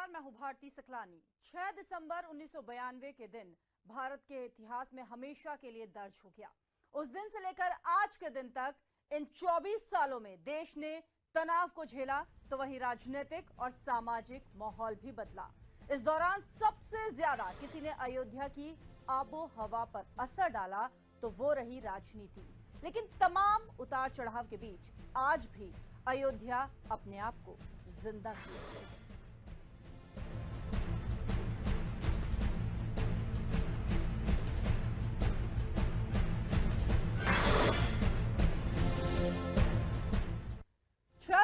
नमस्कार, मैं हूं भारती सकलानी। 6 दिसंबर 1992 के दिन भारत के इतिहास में हमेशा के लिए दर्ज हो गया। उस दिन से लेकर आज के दिन तक इन 24 सालों में देश ने तनाव को झेला, तो वहीं राजनीतिक और सामाजिक माहौल भी बदला। इस दौरान सबसे ज्यादा किसी ने अयोध्या की आबो हवा पर असर डाला तो वो रही राजनीति। लेकिन तमाम उतार चढ़ाव के बीच आज भी अयोध्या अपने आप को जिंदा किए हुए है।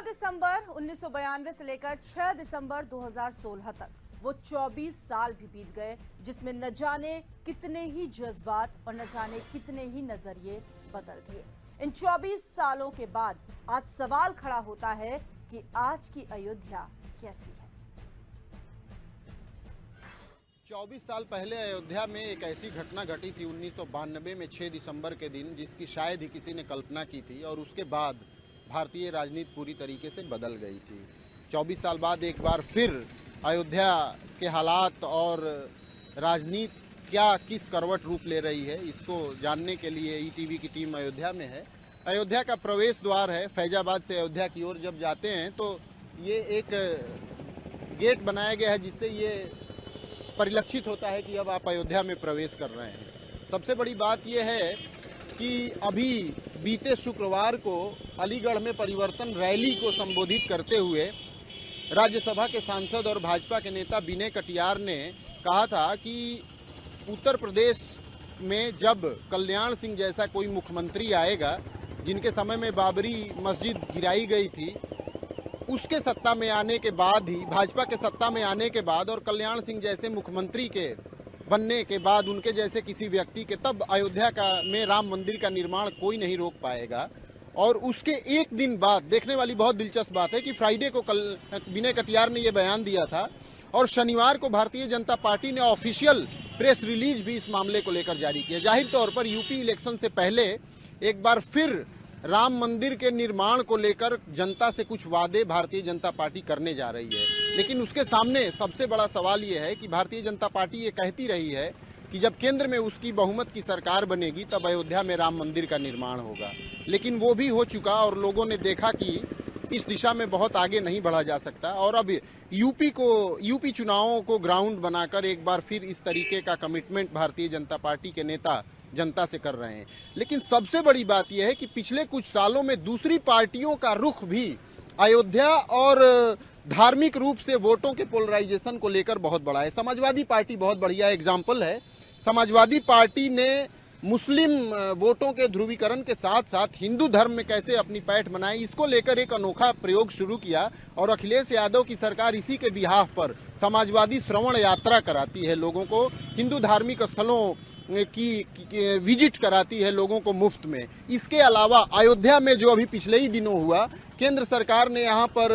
दिसंबर 1992 से लेकर 6 दिसंबर 2016 तक वो 24 साल भी बीत गए, जिसमें न जाने कितने ही जज्बात और न जाने कितने ही नजरिए बदल दिए। इन 24 सालों के बाद आज सवाल खड़ा होता है कि आज की अयोध्या कैसी है। 24 साल पहले अयोध्या में एक ऐसी घटना घटी थी 1992 में 6 दिसंबर के दिन, जिसकी शायद ही किसी ने कल्पना की थी, और उसके बाद भारतीय राजनीति पूरी तरीके से बदल गई थी। 24 साल बाद एक बार फिर अयोध्या के हालात और राजनीति क्या किस करवट रूप ले रही है, इसको जानने के लिए ईटीवी की टीम अयोध्या में है। अयोध्या का प्रवेश द्वार है। फैजाबाद से अयोध्या की ओर जब जाते हैं तो ये एक गेट बनाया गया है, जिससे ये परिलक्षित होता है कि अब आप अयोध्या में प्रवेश कर रहे हैं। सबसे बड़ी बात यह है कि अभी बीते शुक्रवार को अलीगढ़ में परिवर्तन रैली को संबोधित करते हुए राज्यसभा के सांसद और भाजपा के नेता विनय कटियार ने कहा था कि उत्तर प्रदेश में जब कल्याण सिंह जैसा कोई मुख्यमंत्री आएगा, जिनके समय में बाबरी मस्जिद गिराई गई थी, उसके सत्ता में आने के बाद ही, भाजपा के सत्ता में आने के बाद और कल्याण सिंह जैसे मुख्यमंत्री के बनने के बाद, उनके जैसे किसी व्यक्ति के, तब अयोध्या में राम मंदिर का निर्माण कोई नहीं रोक पाएगा। और उसके एक दिन बाद देखने वाली बहुत दिलचस्प बात है कि फ्राइडे को कल विनय कटियार ने यह बयान दिया था, और शनिवार को भारतीय जनता पार्टी ने ऑफिशियल प्रेस रिलीज भी इस मामले को लेकर जारी किया। जाहिर तौर पर यूपी इलेक्शन से पहले एक बार फिर राम मंदिर के निर्माण को लेकर जनता से कुछ वादे भारतीय जनता पार्टी करने जा रही है। लेकिन उसके सामने सबसे बड़ा सवाल यह है कि भारतीय जनता पार्टी ये कहती रही है कि जब केंद्र में उसकी बहुमत की सरकार बनेगी तब अयोध्या में राम मंदिर का निर्माण होगा। लेकिन वो भी हो चुका और लोगों ने देखा कि इस दिशा में बहुत आगे नहीं बढ़ा जा सकता, और अब यूपी चुनावों को ग्राउंड बनाकर एक बार फिर इस तरीके का कमिटमेंट भारतीय जनता पार्टी के नेता जनता से कर रहे हैं। लेकिन सबसे बड़ी बात यह है कि पिछले कुछ सालों में दूसरी पार्टियों का रुख भी अयोध्या और धार्मिक रूप से वोटों के पोलराइजेशन को लेकर बहुत बड़ा है। समाजवादी पार्टी बहुत बढ़िया एग्जाम्पल है। समाजवादी पार्टी ने मुस्लिम वोटों के ध्रुवीकरण के साथ साथ हिंदू धर्म में कैसे अपनी पैठ बनाई, इसको लेकर एक अनोखा प्रयोग शुरू किया, और अखिलेश यादव की सरकार इसी के बिहाफ पर समाजवादी श्रवण यात्रा कराती है, लोगों को हिंदू धार्मिक स्थलों की विजिट कराती है लोगों को मुफ्त में। इसके अलावा अयोध्या में जो अभी पिछले ही दिनों हुआ, केंद्र सरकार ने यहाँ पर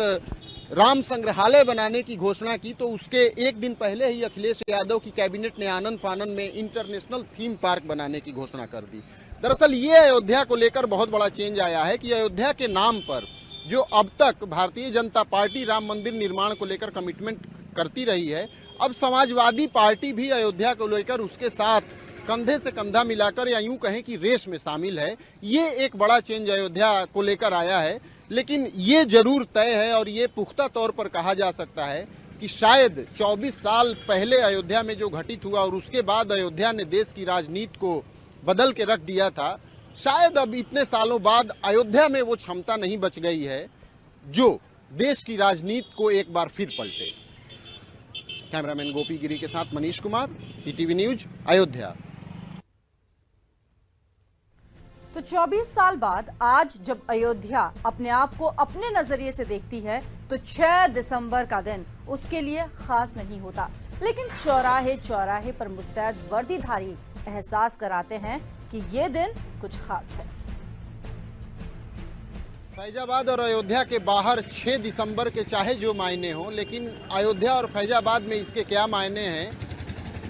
राम संग्रहालय बनाने की घोषणा की, तो उसके एक दिन पहले ही अखिलेश यादव की कैबिनेट ने आनन फानन में इंटरनेशनल थीम पार्क बनाने की घोषणा कर दी। दरअसल ये अयोध्या को लेकर बहुत बड़ा चेंज आया है कि अयोध्या के नाम पर जो अब तक भारतीय जनता पार्टी राम मंदिर निर्माण को लेकर कमिटमेंट करती रही है, अब समाजवादी पार्टी भी अयोध्या को लेकर उसके साथ कंधे से कंधा मिलाकर, या यूं कहें कि रेस में शामिल है। ये एक बड़ा चेंज अयोध्या को लेकर आया है। लेकिन ये जरूर तय है और ये पुख्ता तौर पर कहा जा सकता है कि शायद 24 साल पहले अयोध्या में जो घटित हुआ और उसके बाद अयोध्या ने देश की राजनीति को बदल के रख दिया था, शायद अब इतने सालों बाद अयोध्या में वो क्षमता नहीं बच गई है जो देश की राजनीति को एक बार फिर पलटे। कैमरामैन गोपी गिरी के साथ मनीष कुमार, ईटीवी न्यूज, अयोध्या। तो 24 साल बाद आज जब अयोध्या अपने आप को अपने नजरिए से देखती है, तो 6 दिसंबर का दिन उसके लिए खास नहीं होता। लेकिन चौराहे चौराहे पर मुस्तैद वर्दीधारी एहसास कराते हैं कि ये दिन कुछ खास है। फैजाबाद और अयोध्या के बाहर 6 दिसंबर के चाहे जो मायने हो, लेकिन अयोध्या और फैजाबाद में इसके क्या मायने हैं,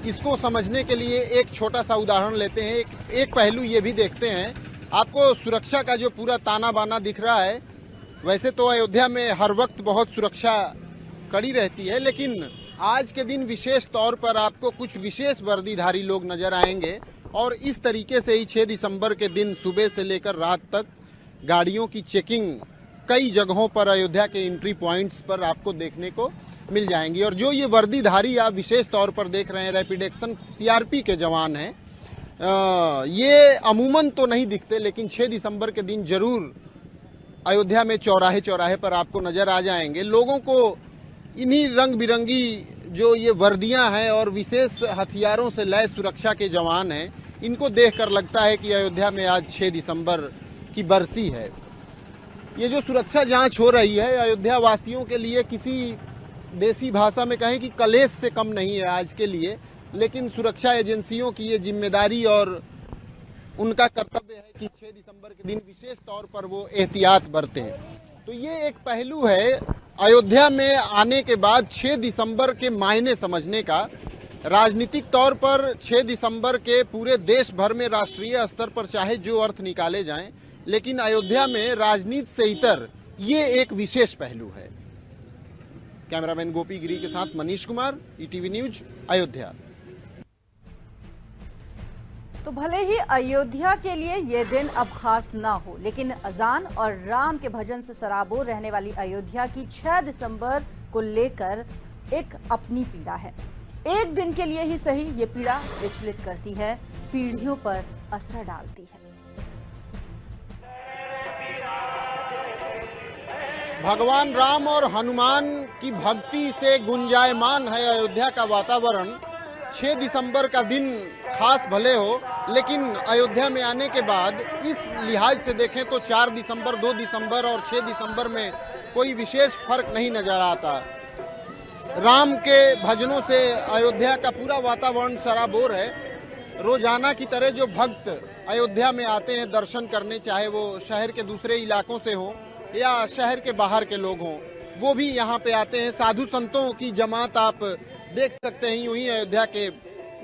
इसको समझने के लिए एक छोटा सा उदाहरण लेते हैं। एक पहलू ये भी देखते हैं। आपको सुरक्षा का जो पूरा ताना बाना दिख रहा है, वैसे तो अयोध्या में हर वक्त बहुत सुरक्षा कड़ी रहती है, लेकिन आज के दिन विशेष तौर पर आपको कुछ विशेष वर्दीधारी लोग नजर आएंगे और इस तरीके से ही 6 दिसंबर के दिन सुबह से लेकर रात तक गाड़ियों की चेकिंग कई जगहों पर अयोध्या के एंट्री पॉइंट्स पर आपको देखने को मिल जाएंगी। और जो ये वर्दीधारी आप विशेष तौर पर देख रहे हैं, रैपिड एक्शन सीआरपी के जवान हैं, ये अमूमन तो नहीं दिखते, लेकिन 6 दिसंबर के दिन जरूर अयोध्या में चौराहे चौराहे पर आपको नजर आ जाएंगे। लोगों को इन्हीं रंग बिरंगी जो ये वर्दियां हैं और विशेष हथियारों से लैस सुरक्षा के जवान हैं, इनको देखकर लगता है कि अयोध्या में आज 6 दिसंबर की बरसी है। ये जो सुरक्षा जांच हो रही है अयोध्या वासियों के लिए किसी देसी भाषा में कहें कि कलेश से कम नहीं है आज के लिए, लेकिन सुरक्षा एजेंसियों की ये जिम्मेदारी और उनका कर्तव्य है कि 6 दिसंबर के दिन विशेष तौर पर वो एहतियात बरतें। तो ये एक पहलू है अयोध्या में आने के बाद 6 दिसंबर के मायने समझने का। राजनीतिक तौर पर 6 दिसंबर के पूरे देश भर में राष्ट्रीय स्तर पर चाहे जो अर्थ निकाले जाएं, लेकिन अयोध्या में राजनीति से इतर ये एक विशेष पहलू है। कैमरामैन गोपी गिरी के साथ मनीष कुमार, ईटीवी न्यूज, अयोध्या। तो भले ही अयोध्या के लिए ये दिन अब खास ना हो, लेकिन अजान और राम के भजन से सराबोर रहने वाली अयोध्या की 6 दिसंबर को लेकर एक अपनी पीड़ा है। एक दिन के लिए ही सही, ये पीड़ा विचलित करती है, पीढ़ियों पर असर डालती है। भगवान राम और हनुमान की भक्ति से गुंजायमान है अयोध्या का वातावरण। 6 दिसंबर का दिन खास भले हो, लेकिन अयोध्या में आने के बाद इस लिहाज से देखें तो 4 दिसंबर, 2 दिसंबर और 6 दिसंबर में कोई विशेष फर्क नहीं नजर आता। राम के भजनों से अयोध्या का पूरा वातावरण सराबोर है। रोजाना की तरह जो भक्त अयोध्या में आते हैं दर्शन करने, चाहे वो शहर के दूसरे इलाकों से हों या शहर के बाहर के लोग हों, वो भी यहाँ पे आते हैं। साधु संतों की जमात आप देख सकते हैं यूं ही अयोध्या के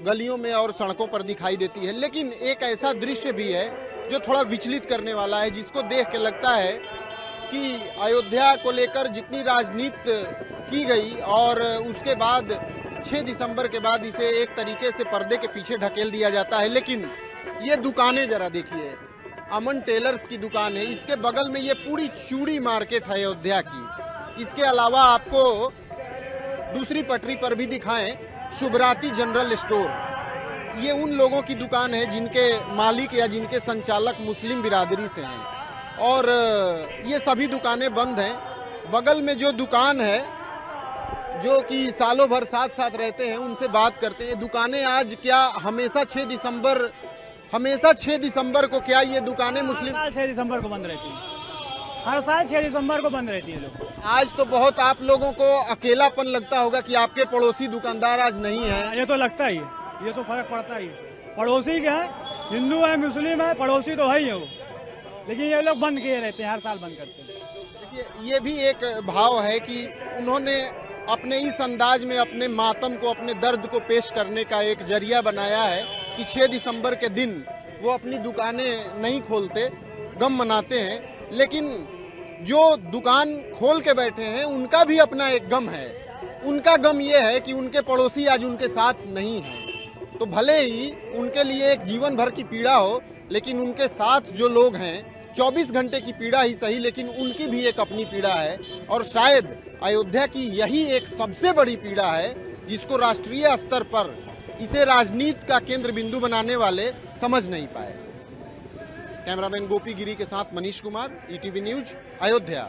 गलियों में और सड़कों पर दिखाई देती है। लेकिन एक ऐसा दृश्य भी है जो थोड़ा विचलित करने वाला है, जिसको देख के लगता है कि अयोध्या को लेकर जितनी राजनीति की गई और उसके बाद 6 दिसंबर के बाद इसे एक तरीके से पर्दे के पीछे ढकेल दिया जाता है। लेकिन ये दुकानें जरा देखिए, अमन टेलर्स की दुकान है, इसके बगल में ये पूरी चूड़ी मार्केट है अयोध्या की। इसके अलावा आपको दूसरी पटरी पर भी दिखाएं शुभराती जनरल स्टोर, ये उन लोगों की दुकान है जिनके मालिक या जिनके संचालक मुस्लिम बिरादरी से हैं, और ये सभी दुकानें बंद हैं। बगल में जो दुकान है जो कि सालों भर साथ साथ रहते हैं, उनसे बात करते हैं। दुकानें आज क्या हमेशा 6 दिसंबर को क्या ये दुकानें मुस्लिम 6 दिसंबर को बंद रहती है? हर साल 6 दिसंबर को बंद रहती है लोग। आज तो बहुत आप लोगों को अकेलापन लगता होगा कि आपके पड़ोसी दुकानदार आज नहीं है। ये तो लगता ही है, ये तो फर्क पड़ता ही है। पड़ोसी क्या है, हिंदू है मुस्लिम है, पड़ोसी तो है ही है वो, लेकिन ये लोग बंद किए रहते हैं, हर साल बंद करते हैं। देखिए, ये भी एक भाव है कि उन्होंने अपने इस अंदाज में अपने मातम को, अपने दर्द को पेश करने का एक जरिया बनाया है कि 6 दिसंबर के दिन वो अपनी दुकानें नहीं खोलते, गम मनाते हैं। लेकिन जो दुकान खोल के बैठे हैं उनका भी अपना एक गम है। उनका गम ये है कि उनके पड़ोसी आज उनके साथ नहीं हैं। तो भले ही उनके लिए एक जीवन भर की पीड़ा हो, लेकिन उनके साथ जो लोग हैं 24 घंटे की पीड़ा ही सही, लेकिन उनकी भी एक अपनी पीड़ा है। और शायद अयोध्या की यही एक सबसे बड़ी पीड़ा है जिसको राष्ट्रीय स्तर पर इसे राजनीति का केंद्र बिंदु बनाने वाले समझ नहीं पाए। कैमरामैन गोपी गिरी के साथ मनीष कुमार, ईटीवी न्यूज, अयोध्या।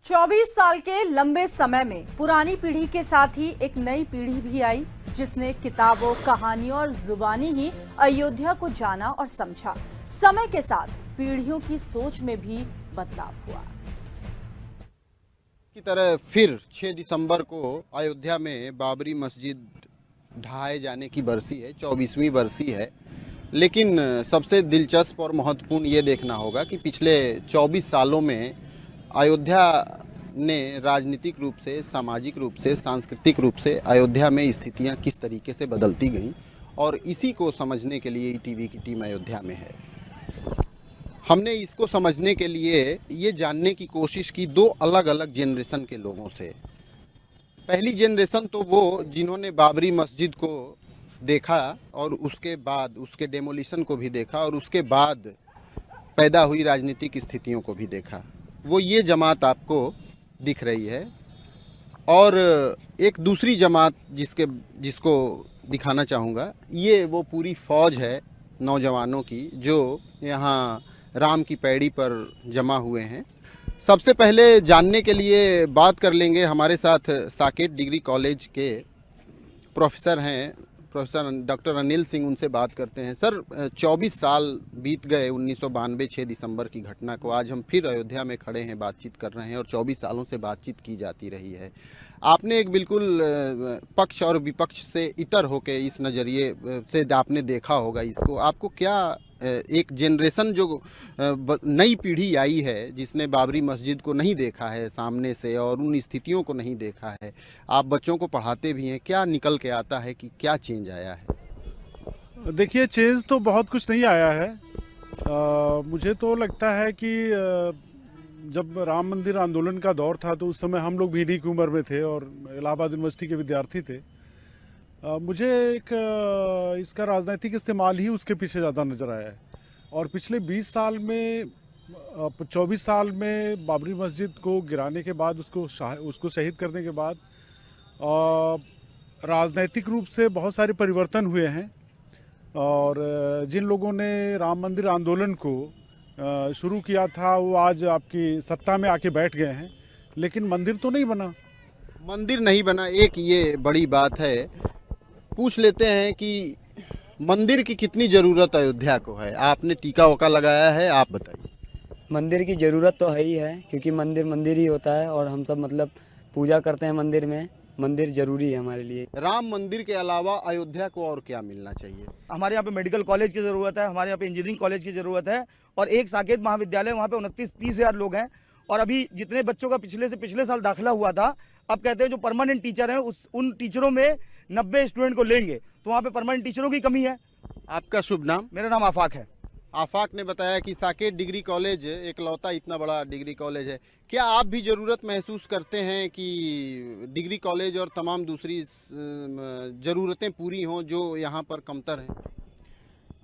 24 साल के लंबे समय में पुरानी पीढ़ी के साथ ही एक नई पीढ़ी भी आई, जिसने किताबों, कहानियों और जुबानी ही अयोध्या को जाना और समझा। समय के साथ पीढ़ियों की सोच में भी बदलाव हुआ। की तरह फिर 6 दिसंबर को अयोध्या में बाबरी मस्जिद ढहाए जाने की बरसी है, 24वीं बरसी है। लेकिन सबसे दिलचस्प और महत्वपूर्ण ये देखना होगा कि पिछले 24 सालों में अयोध्या ने राजनीतिक रूप से, सामाजिक रूप से, सांस्कृतिक रूप से अयोध्या में स्थितियां किस तरीके से बदलती गईं, और इसी को समझने के लिए ईटीवी की टीम अयोध्या में है। हमने इसको समझने के लिए ये जानने की कोशिश की 2 अलग अलग जेनरेशन के लोगों से। पहली जनरेशन तो वो जिन्होंने बाबरी मस्जिद को देखा और उसके बाद उसके डेमोलिशन को भी देखा और उसके बाद पैदा हुई राजनीतिक स्थितियों को भी देखा, वो ये जमात आपको दिख रही है। और एक दूसरी जमात जिसको दिखाना चाहूँगा, ये वो पूरी फौज है नौजवानों की जो यहाँ राम की पैड़ी पर जमा हुए हैं। सबसे पहले जानने के लिए बात कर लेंगे, हमारे साथ साकेत डिग्री कॉलेज के प्रोफेसर हैं, प्रोफेसर डॉक्टर अनिल सिंह, उनसे बात करते हैं। सर, 24 साल बीत गए 1992 6 दिसंबर की घटना को। आज हम फिर अयोध्या में खड़े हैं, बातचीत कर रहे हैं और 24 सालों से बातचीत की जाती रही है। आपने एक बिल्कुल पक्ष और विपक्ष से इतर होकर इस नज़रिए से आपने देखा होगा इसको। आपको क्या एक जनरेशन जो नई पीढ़ी आई है जिसने बाबरी मस्जिद को नहीं देखा है सामने से और उन स्थितियों को नहीं देखा है, आप बच्चों को पढ़ाते भी हैं, क्या निकल के आता है कि क्या चेंज आया है? देखिए, चेंज तो बहुत कुछ नहीं आया है। मुझे तो लगता है कि जब राम मंदिर आंदोलन का दौर था तो उस समय हम लोग भी इन्हीं की उम्र में थे और इलाहाबाद यूनिवर्सिटी के विद्यार्थी थे। मुझे इसका राजनीतिक इस्तेमाल ही उसके पीछे ज़्यादा नज़र आया है। और पिछले 20 साल में 24 साल में बाबरी मस्जिद को गिराने के बाद उसको शहीद करने के बाद राजनीतिक रूप से बहुत सारे परिवर्तन हुए हैं। और जिन लोगों ने राम मंदिर आंदोलन को शुरू किया था वो आज आपकी सत्ता में आके बैठ गए हैं, लेकिन मंदिर तो नहीं बना। मंदिर नहीं बना, एक ये बड़ी बात है। पूछ लेते हैं कि मंदिर की कितनी ज़रूरत अयोध्या को है? आपने टीका वोका लगाया है, आप बताइए। मंदिर की ज़रूरत तो है ही है, क्योंकि मंदिर मंदिर ही होता है और हम सब मतलब पूजा करते हैं मंदिर में। मंदिर जरूरी है हमारे लिए। राम मंदिर के अलावा अयोध्या को और क्या मिलना चाहिए? हमारे यहाँ पे मेडिकल कॉलेज की ज़रूरत है, हमारे यहाँ पे इंजीनियरिंग कॉलेज की ज़रूरत है और एक साकेत महाविद्यालय, वहाँ पे 29-30 हज़ार लोग हैं। और अभी जितने बच्चों का पिछले साल दाखिला हुआ था, अब कहते हैं जो परमानेंट टीचर हैं उन टीचरों में 90 स्टूडेंट को लेंगे, तो वहाँ पे परमानेंट टीचरों की कमी है। आपका शुभ नाम? मेरा नाम आफाक है। आफाक ने बताया कि साकेत डिग्री कॉलेज एकलौता इतना बड़ा डिग्री कॉलेज है। क्या आप भी ज़रूरत महसूस करते हैं कि डिग्री कॉलेज और तमाम दूसरी ज़रूरतें पूरी हों जो यहाँ पर कमतर हैं?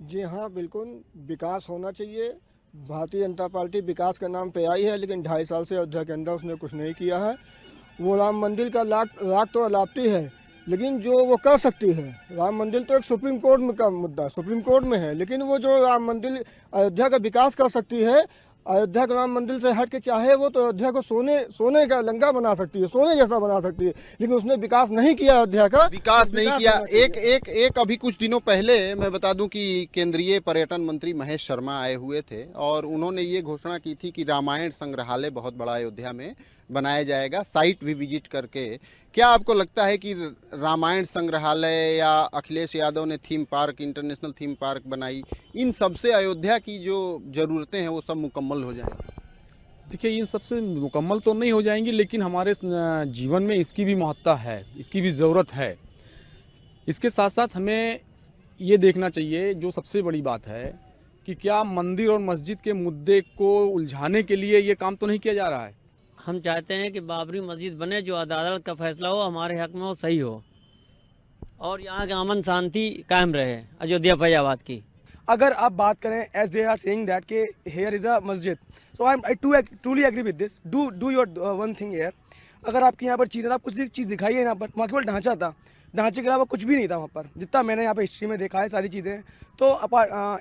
जी हाँ, बिल्कुल विकास होना चाहिए। भारतीय जनता पार्टी विकास के नाम पे आई है, लेकिन 2.5 साल से अयोध्या के अंदर उसने कुछ नहीं किया है। वो राम मंदिर का लाख तो अलापती है, लेकिन जो वो कर सकती है, राम मंदिर तो एक सुप्रीम कोर्ट में का मुद्दा सुप्रीम कोर्ट में है, लेकिन वो जो राम मंदिर अयोध्या का विकास कर सकती है, अयोध्या के राम मंदिर से हट के चाहे वो तो अयोध्या को सोने का लंका बना सकती है, सोने जैसा बना सकती है, लेकिन उसने विकास नहीं किया। अयोध्या का विकास नहीं किया। एक अभी कुछ दिनों पहले मैं बता दूं कि केंद्रीय पर्यटन मंत्री महेश शर्मा आए हुए थे और उन्होंने ये घोषणा की थी कि रामायण संग्रहालय बहुत बड़ा अयोध्या में बनाया जाएगा, साइट भी विजिट करके। क्या आपको लगता है कि रामायण संग्रहालय या अखिलेश यादव ने theme park, international theme park बनाई, इन सब से अयोध्या की जो ज़रूरतें हैं वो सब मुकम्मल हो जाएंगी? देखिए, इन सबसे मुकम्मल तो नहीं हो जाएंगी, लेकिन हमारे जीवन में इसकी भी महत्ता है, इसकी भी ज़रूरत है। इसके साथ साथ हमें ये देखना चाहिए, जो सबसे बड़ी बात है, कि क्या मंदिर और मस्जिद के मुद्दे को उलझाने के लिए ये काम तो नहीं किया जा रहा है। हम चाहते हैं कि बाबरी मस्जिद बने, जो अदालत का फैसला हो हमारे हक में वो सही हो और यहाँ का अमन शांति कायम रहे अयोध्या फैजाबाद की। अगर आप बात करें as they are saying that के हियर इज अ मस्जिद, so I truly agree with this. Do your one thing here. अगर आपके यहाँ पर चीज़, आप कुछ चीज़ दिखाइए, यहाँ पर वहाँ केवल ढांचा था, ढांचे के अलावा कुछ भी नहीं था वहाँ पर, जितना मैंने यहाँ पर हिस्ट्री में देखा है सारी चीज़ें, तो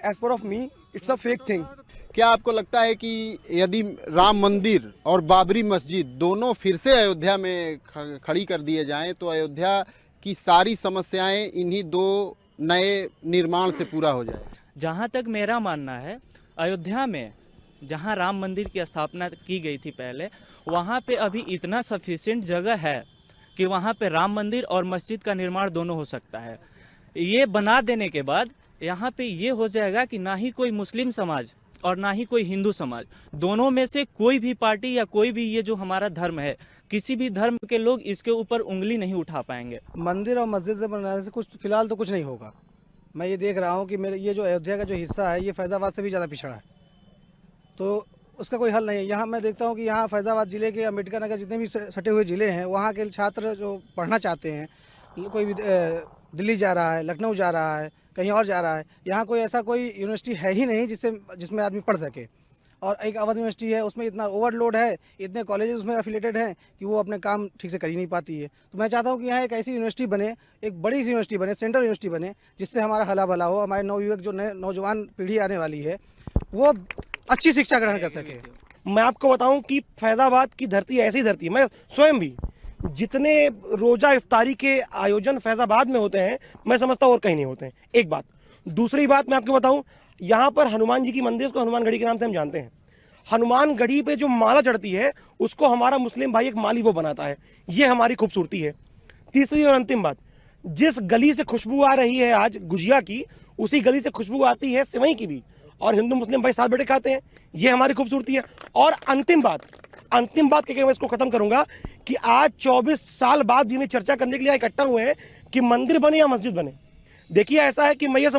as per of me it's a fake thing. क्या आपको लगता है कि यदि राम मंदिर और बाबरी मस्जिद दोनों फिर से अयोध्या में खड़ी कर दिए जाएं तो अयोध्या की सारी समस्याएं इन्हीं दो नए निर्माण से पूरा हो जाए? जहां तक मेरा मानना है, अयोध्या में जहां राम मंदिर की स्थापना की गई थी पहले, वहां पे अभी इतना सफिशिएंट जगह है कि वहां पे राम मंदिर और मस्जिद का निर्माण दोनों हो सकता है। ये बना देने के बाद यहाँ पे ये हो जाएगा कि ना ही कोई मुस्लिम समाज और ना ही कोई हिंदू समाज, दोनों में से कोई भी पार्टी या कोई भी ये जो हमारा धर्म है, किसी भी धर्म के लोग इसके ऊपर उंगली नहीं उठा पाएंगे। मंदिर और मस्जिद से बनाने से कुछ फिलहाल तो कुछ नहीं होगा। मैं ये देख रहा हूँ कि मेरे ये जो अयोध्या का जो हिस्सा है, ये फैजाबाद से भी ज़्यादा पिछड़ा है, तो उसका कोई हल नहीं है। यहाँ मैं देखता हूँ कि यहाँ फैज़ाबाद ज़िले के अम्बेडकर नगर जितने भी सटे हुए ज़िले हैं, वहाँ के छात्र जो पढ़ना चाहते हैं, कोई भी दिल्ली जा रहा है, लखनऊ जा रहा है, कहीं और जा रहा है, यहाँ कोई ऐसा कोई यूनिवर्सिटी है ही नहीं जिसमें आदमी पढ़ सके। और एक अवध यूनिवर्सिटी है, उसमें इतना ओवरलोड है, इतने कॉलेजेस उसमें एफिलेटेड हैं कि वो अपने काम ठीक से कर ही नहीं पाती है। तो मैं चाहता हूँ कि यहाँ एक ऐसी यूनिवर्सिटी बने, एक बड़ी सी यूनिवर्सिटी बने, सेंट्रल यूनिवर्सिटी बने, जिससे हमारा हला भला हो, हमारे नवयुवक जो नौजवान पीढ़ी आने वाली है वो अच्छी शिक्षा ग्रहण कर सके। मैं आपको बताऊं कि फैज़ाबाद की धरती ऐसी धरती, मैं स्वयं भी जितने रोजा इफ्तारी के आयोजन फैज़ाबाद में होते हैं, मैं समझता हूँ और कहीं नहीं होते हैं। एक बात। दूसरी बात मैं आपको बताऊं, यहाँ पर हनुमान जी की मंदिर, उसको हनुमान गढ़ी के नाम से हम जानते हैं। हनुमान गढ़ी पे जो माला चढ़ती है उसको हमारा मुस्लिम भाई एक माली वो बनाता है, ये हमारी खूबसूरती है। तीसरी और अंतिम बात, जिस गली से खुशबू आ रही है आज गुजिया की, उसी गली से खुशबू आती है सिवई की भी, और हिंदू मुस्लिम भाई साथ बैठे खाते हैं, ये हमारी खूबसूरती है। और अंतिम बात कहकर मैं इसको खत्म करूंगा कि आज 24 साल बाद भी हमें चर्चा करने के लिए इकट्ठा हुए हैं कि मंदिर बने या मस्जिद बने। देखिए ऐसा है कि मैं ये